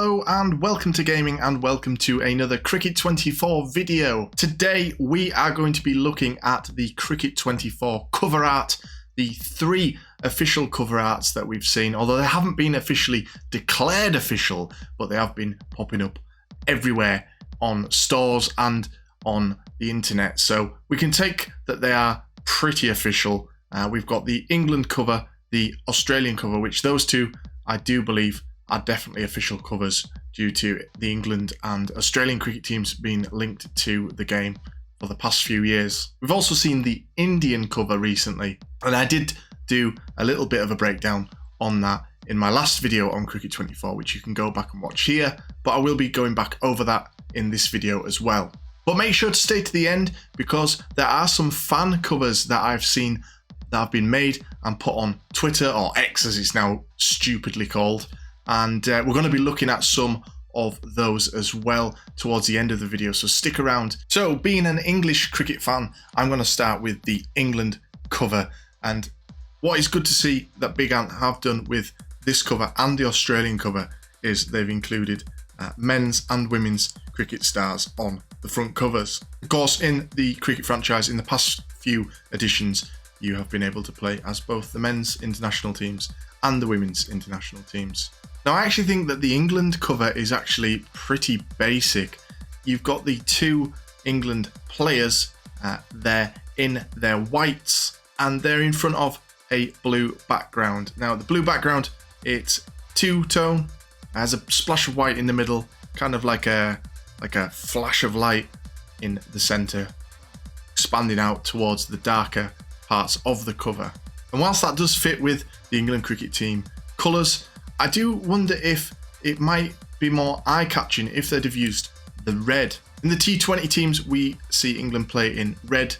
Hello and welcome to gaming and welcome to another Cricket 24 video. Today we are going to be looking at the Cricket 24 cover art, the 3 official cover arts that we've seen, although they haven't been officially declared official, but they have been popping up everywhere on stores and on the internet. So we can take that they are pretty official. We've got the England cover, the Australian cover, which those two I do believe are definitely official covers due to the England and Australian cricket teams being linked to the game for the past few years. We've also seen the Indian cover recently, and I did do a little bit of a breakdown on that in my last video on Cricket 24, which you can go back and watch here, but I will be going back over that in this video as well. But make sure to stay to the end because there are some fan covers that I've seen that have been made and put on Twitter, or X as it's now stupidly called. And we're going to be looking at some of those as well towards the end of the video, so stick around. So being an English cricket fan, I'm going to start with the England cover. And what is good to see that Big Ant have done with this cover and the Australian cover is they've included men's and women's cricket stars on the front covers. Of course, in the cricket franchise, in the past few editions, you have been able to play as both the men's international teams and the women's international teams. Now, I actually think that the England cover is actually pretty basic. You've got the 2 England players there in their whites, and they're in front of a blue background. Now, the blue background, it's 2-tone, has a splash of white in the middle, kind of like a flash of light in the centre, expanding out towards the darker parts of the cover. And whilst that does fit with the England cricket team colours, I do wonder if it might be more eye-catching if they'd have used the red. In the T20 teams, we see England play in red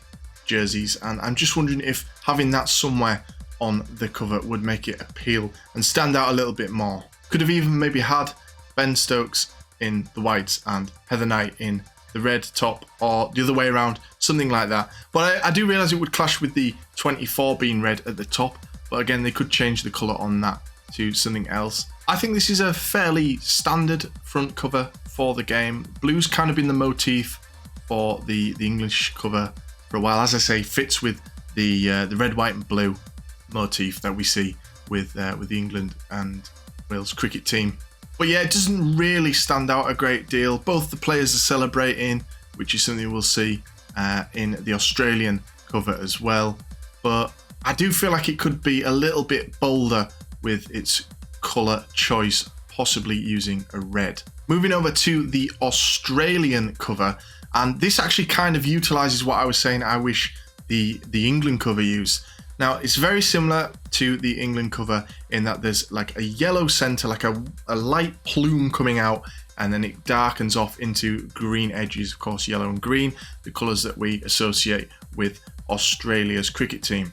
jerseys, and I'm just wondering if having that somewhere on the cover would make it appeal and stand out a little bit more. Could have even maybe had Ben Stokes in the whites and Heather Knight in the red top, or the other way around, something like that. But I do realise it would clash with the 24 being red at the top, but again, they could change the colour on that to something else. I think this is a fairly standard front cover for the game. Blue's kind of been the motif for the English cover for a while. As I say, fits with the red, white and blue motif that we see with the England and Wales cricket team. But yeah, it doesn't really stand out a great deal. Both the players are celebrating, which is something we'll see in the Australian cover as well. But I do feel like it could be a little bit bolder with its colour choice, possibly using a red. Moving over to the Australian cover, and this actually kind of utilises what I was saying I wish the England cover used. Now, it's very similar to the England cover in that there's like a yellow centre, like a light plume coming out, and then it darkens off into green edges, of course yellow and green, the colours that we associate with Australia's cricket team.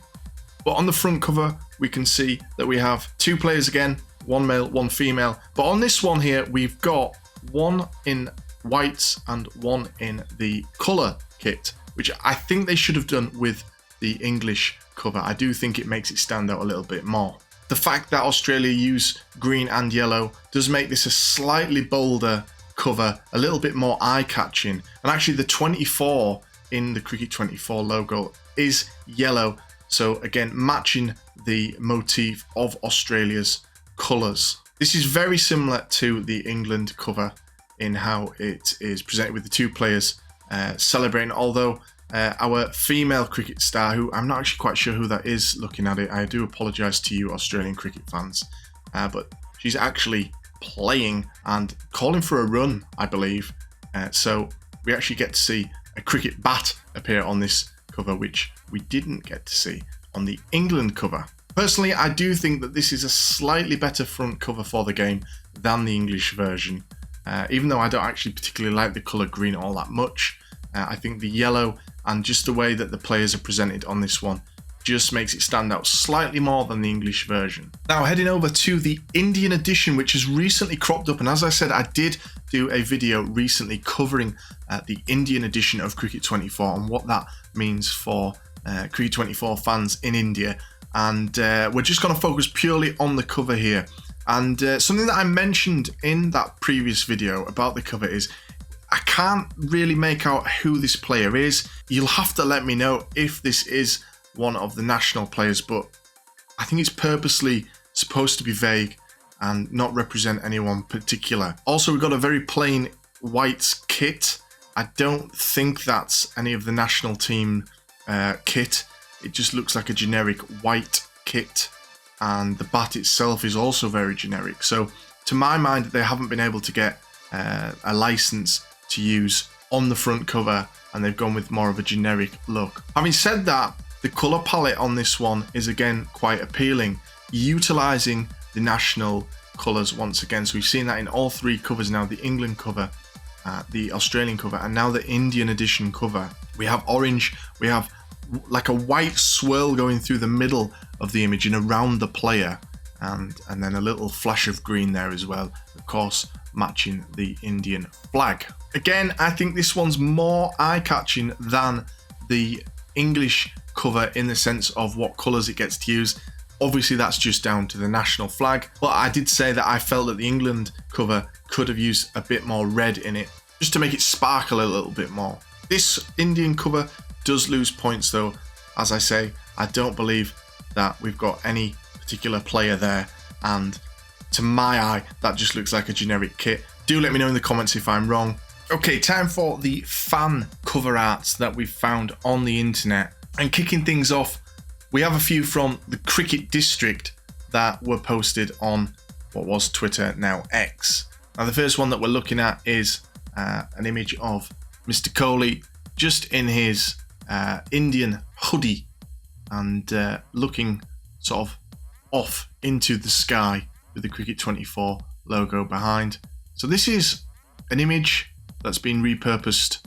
But on the front cover, we can see that we have 2 players again, 1 male, 1 female. But on this one here, we've got 1 in whites and 1 in the colour kit, which I think they should have done with the English cover. I do think it makes it stand out a little bit more. The fact that Australia use green and yellow does make this a slightly bolder cover, a little bit more eye-catching. And actually the 24 in the Cricket 24 logo is yellow. So again, matching the motif of Australia's colours. This is very similar to the England cover in how it is presented with the 2 players celebrating, although our female cricket star, who I'm not actually quite sure who that is looking at it, I do apologise to you Australian cricket fans, but she's actually playing and calling for a run, I believe. So we actually get to see a cricket bat appear on this cover, which we didn't get to see on the England cover. Personally, I do think that this is a slightly better front cover for the game than the English version, even though I don't actually particularly like the colour green all that much. I think the yellow and just the way that the players are presented on this one just makes it stand out slightly more than the English version. Now, heading over to the Indian edition, which has recently cropped up, and as I said, I did do a video recently covering the Indian edition of Cricket 24 and what that means for Cricket 24 fans in India. And we're just going to focus purely on the cover here. And something that I mentioned in that previous video about the cover is I can't really make out who this player is. You'll have to let me know if this is one of the national players, but I think it's purposely supposed to be vague and not represent anyone particular. Also, we've got a very plain white kit. I don't think that's any of the national team kit. It just looks like a generic white kit, and the bat itself is also very generic. So to my mind, they haven't been able to get a license to use on the front cover, and they've gone with more of a generic look. Having said that, the colour palette on this one is again quite appealing, utilising the national colours once again. So we've seen that in all three covers now: the England cover, the Australian cover, and now the Indian edition cover. We have orange, we have like a white swirl going through the middle of the image and around the player, and then a little flash of green there as well, of course matching the Indian flag. Again, I think this one's more eye-catching than the English cover in the sense of what colours it gets to use. Obviously that's just down to the national flag, but I did say that I felt that the England cover could have used a bit more red in it, just to make it sparkle a little bit more. This Indian cover does lose points though. As I say, I don't believe that we've got any particular player there, and to my eye that just looks like a generic kit. Do let me know in the comments if I'm wrong. Okay, time for the fan cover arts that we've found on the internet. And kicking things off, we have a few from the Cricket District that were posted on what was Twitter, now X. Now the first one that we're looking at is an image of Mr. Kohli just in his Indian hoodie and looking sort of off into the sky with the Cricket 24 logo behind. So this is an image that's been repurposed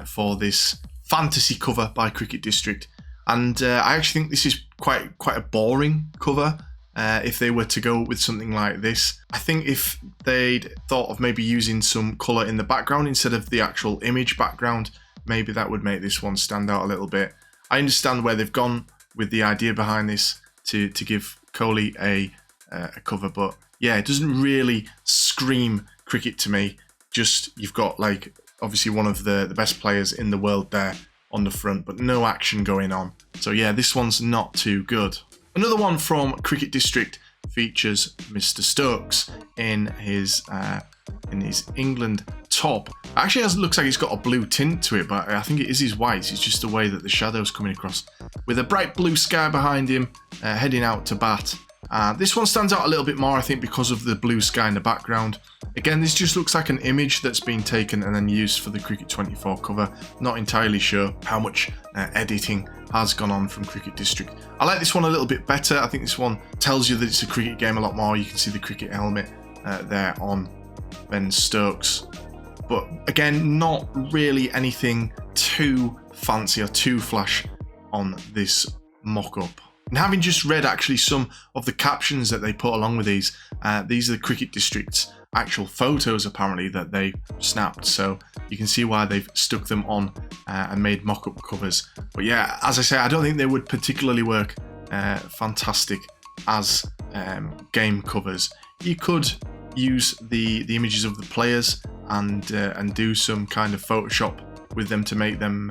for this fantasy cover by Cricket District, and I actually think this is quite a boring cover. If they were to go with something like this, I think if they'd thought of maybe using some colour in the background instead of the actual image background, maybe that would make this one stand out a little bit. I understand where they've gone with the idea behind this to give Kohli a cover, but yeah, it doesn't really scream cricket to me. Just you've got like obviously one of the best players in the world there on the front, but no action going on. So yeah, this one's not too good. Another one from Cricket District features Mr. Stokes in his England top. Actually, it looks like it's got a blue tint to it, but I think it is his white. It's just the way that the shadow's coming across. With a bright blue sky behind him, heading out to bat. This one stands out a little bit more, I think, because of the blue sky in the background. Again, this just looks like an image that's been taken and then used for the Cricket 24 cover. Not entirely sure how much editing has gone on from Cricket District. I like this one a little bit better. I think this one tells you that it's a cricket game a lot more. You can see the cricket helmet there on Ben Stokes. But again, not really anything too fancy or too flash on this mock-up. And having just read actually some of the captions that they put along with these are the Cricket District's actual photos apparently that they snapped, so you can see why they've stuck them on and made mock-up covers. But yeah, as I say, I don't think they would particularly work fantastic as game covers. You could use the images of the players and do some kind of Photoshop with them to make them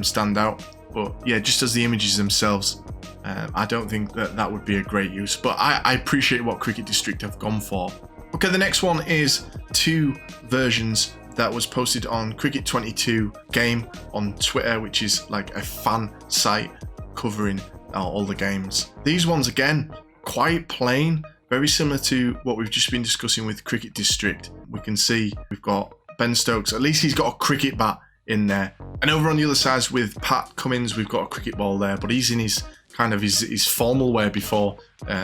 stand out. But yeah, just as the images themselves, I don't think that would be a great use. But I appreciate what Cricket District have gone for. Okay, the next one is two versions that was posted on Cricket 22 Game on Twitter, which is like a fan site covering all the games. These ones, again, quite plain, very similar to what we've just been discussing with Cricket District. We can see we've got Ben Stokes, at least he's got a cricket bat in there. And over on the other side with Pat Cummins, we've got a cricket ball there, but he's in his kind of his formal wear before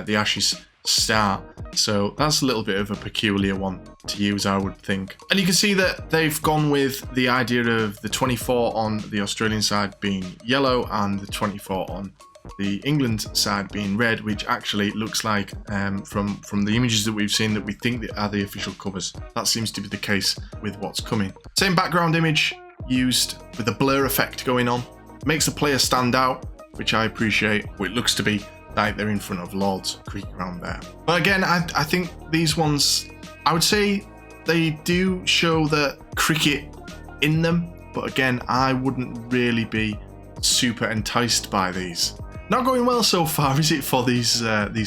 the Ashes start. So that's a little bit of a peculiar one to use, I would think. And you can see that they've gone with the idea of the 24 on the Australian side being yellow and the 24 on the England side being red, which actually looks like from the images that we've seen that we think that are the official covers. That seems to be the case with what's coming. Same background image used with a blur effect going on. Makes the player stand out, which I appreciate. Well, it looks to be like they're in front of Lord's Cricket Ground there. But again, I think these ones, I would say they do show the cricket in them, but again, I wouldn't really be super enticed by these. Not going well so far, is it, for these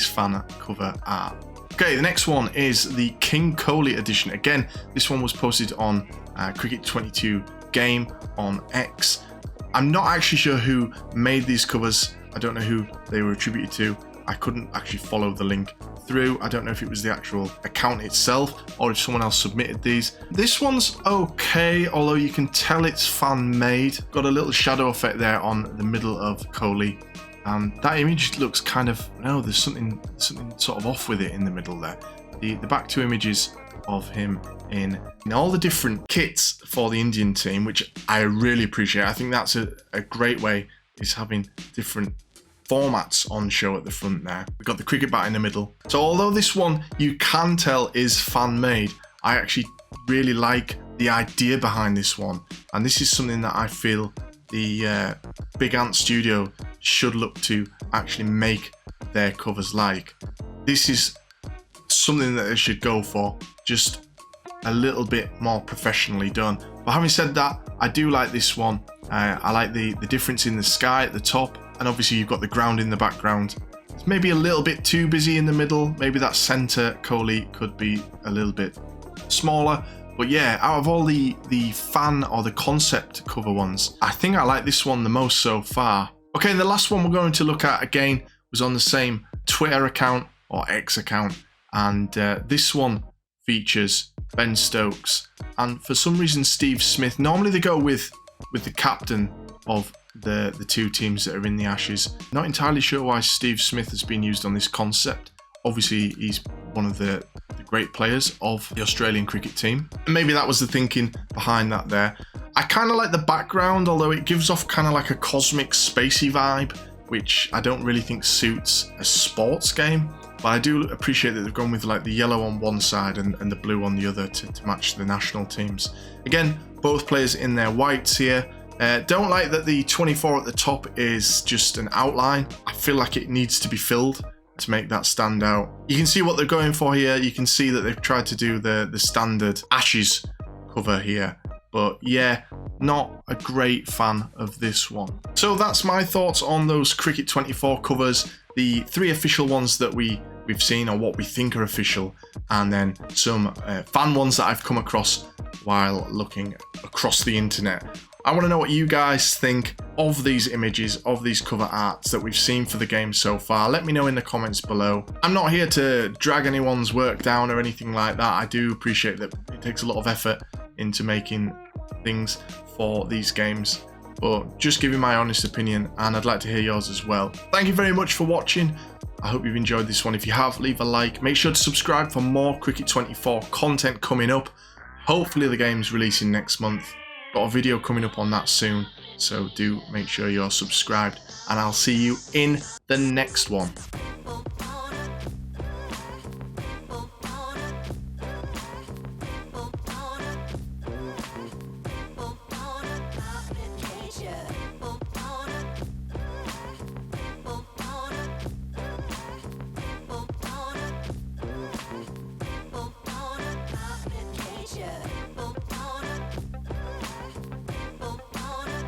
fan cover art? Okay, the next one is the King Kohli edition. Again, this one was posted on Cricket 22 Game on X. I'm not actually sure who made these covers. I don't know who they were attributed to. I couldn't actually follow the link through. I don't know if it was the actual account itself or if someone else submitted these. This one's okay, although you can tell it's fan made. Got a little shadow effect there on the middle of Kohli. That image looks kind of, no, there's something sort of off with it in the middle there. The back two images of him in all the different kits for the Indian team, which I really appreciate. I think that's a great way, is having different formats on show at the front there. We've got the cricket bat in the middle. So although this one you can tell is fan made, I actually really like the idea behind this one. And this is something that I feel the Big Ant Studio should look to actually make their covers like. This is something that they should go for, just a little bit more professionally done. But having said that, I do like this one. I like the difference in the sky at the top, and obviously you've got the ground in the background. It's maybe a little bit too busy in the middle. Maybe that centre Kohli could be a little bit smaller. But yeah, out of all the fan or the concept cover ones, I think I like this one the most so far. Okay, the last one we're going to look at again was on the same Twitter account or X account, and this one features Ben Stokes and for some reason Steve Smith. Normally they go with the captain of the two teams that are in the Ashes. Not entirely sure why Steve Smith has been used on this concept. Obviously he's one of the great players of the Australian cricket team. And maybe that was the thinking behind that there. I kind of like the background, although it gives off kind of like a cosmic spacey vibe, which I don't really think suits a sports game. But I do appreciate that they've gone with like the yellow on one side and the blue on the other to match the national teams. Again, both players in their whites here. Don't like that the 24 at the top is just an outline. I feel like it needs to be filled to make that stand out. You can see what they're going for here. You can see that they've tried to do the standard Ashes cover here. But yeah, not a great fan of this one. So that's my thoughts on those Cricket 24 covers. The 3 official ones that we've seen, or what we think are official, and then some fan ones that I've come across while looking across the internet. I want to know what you guys think of these images, of these cover arts that we've seen for the game so far. Let me know in the comments below. I'm not here to drag anyone's work down or anything like that. I do appreciate that it takes a lot of effort into making things for these games, but just giving my honest opinion, and I'd like to hear yours as well. Thank you very much for watching. I hope you've enjoyed this one. If you have, leave a like. Make sure to subscribe for more Cricket 24 content coming up. Hopefully the game's releasing next month. Got a video coming up on that soon, so do make sure you're subscribed, and I'll see you in the next one.